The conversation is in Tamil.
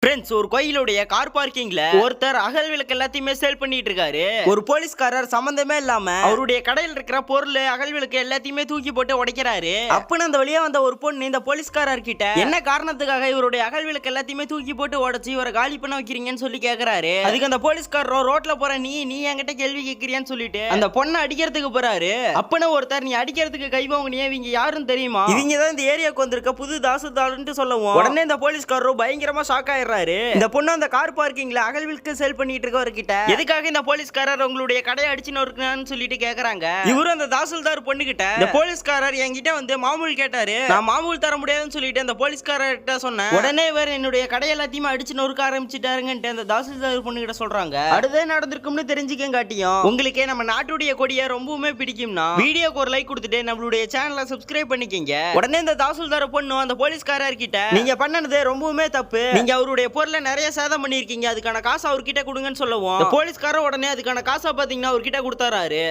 ஃப்ரெண்ட்ஸ், ஒரு கோயிலுடைய கார் பார்க்கிங்ல ஒருத்தர் அகல் விளக்கு எல்லாத்தையுமே சேல் பண்ணிட்டு இருக்காரு. ஒரு போலீஸ்காரர் சம்பந்தமே இல்லாம அவருடைய கடையில் இருக்கிற பொருள் அகல் விளக்கு எல்லாத்தையுமே தூக்கி போட்டு உடைக்கிறாரு. அப்பன்னு அந்த வழியா வந்த ஒரு பொண்ணு இந்த போலீஸ்காரர் கிட்ட என்ன காரணத்துக்காக இவருடைய அகல் விளக்கு எல்லாத்தையுமே தூக்கி போட்டு உடைச்சு இவரை காலி பண்ண வைக்கிறீங்கன்னு சொல்லி கேக்குறாரு. அதுக்கு அந்த போலீஸ்காரர் ரோட்ல போற நீ என்கிட்ட கேள்வி கேட்கிறியான்னு சொல்லிட்டு அந்த பொண்ணை அடிக்கிறதுக்கு போறாரு. அப்பன்னு ஒருத்தர் நீ அடிக்கிறதுக்கு கைவாங்க இவங்க யாருன்னு தெரியுமா, இவங்க தான் இந்த ஏரியாவுக்கு வந்திருக்க புது தாசுதார்னு சொல்லவும் உடனே இந்த போலீஸ்காரர் பயங்கரமா ஷாக் ஆயிடுறாரு. இந்த பொண்ணு அந்த கார் பார்க்கிங்ல அகல் விளக்கு சேல் பண்ணிட்டு இருக்கவர்கிட்ட எதுக்காக இந்த போலீஸ்காரர் உங்களுடைய கடையை அடிச்சு நொறுக்குனான்னு சொல்லிட்டு கேக்குறாங்க. இவரு அந்த தாசில்தார் பொண்ணு கிட்ட இந்த போலீஸ்காரர் என்கிட்ட வந்து மாமூல் கேட்டாரு, நான் மாமூல் தர முடியாதுன்னு சொல்லிட்டு அந்த போலீஸ்காரர்கிட்ட சொன்னேன். உடனே இவர் என்னுடைய கடை எல்லாத்தையுமே அடிச்சு நொறுக்க ஆரம்பிச்சுட்டாருங்கன்ட்டு அந்த தாசில்தார் பொண்ணு கிட்ட சொல்றாங்க. அடுத்தே நடந்திருக்கும்னு தெரிஞ்சுக்க காட்டியும் உங்களுக்கே நம்ம நாட்டுடைய கொடியை ரொம்பவுமே பிடிக்கும்னா வீடியோக்கு ஒரு லைக் கொடுத்துட்டு நம்மளுடைய சேனலை சப்ஸ்கிரைப் பண்ணிக்கங்க. உடனே இந்த தாசில்தார் பொண்ணு அந்த போலீஸ்காரர் கிட்ட நீங்க பண்ணது ரொம்பவுமே தப்பு, நீங்க அவருடைய பொருளை நிறைய சேதம் பண்ணிருக்கீங்க, அதுக்கான காசு அவர்கிட்ட கொடுங்கன்னு சொல்லவும் போலீஸ்காரர் உடனே அதுக்கான காசை பாத்தீங்கன்னா அவர்கிட்ட கொடுத்தாரு.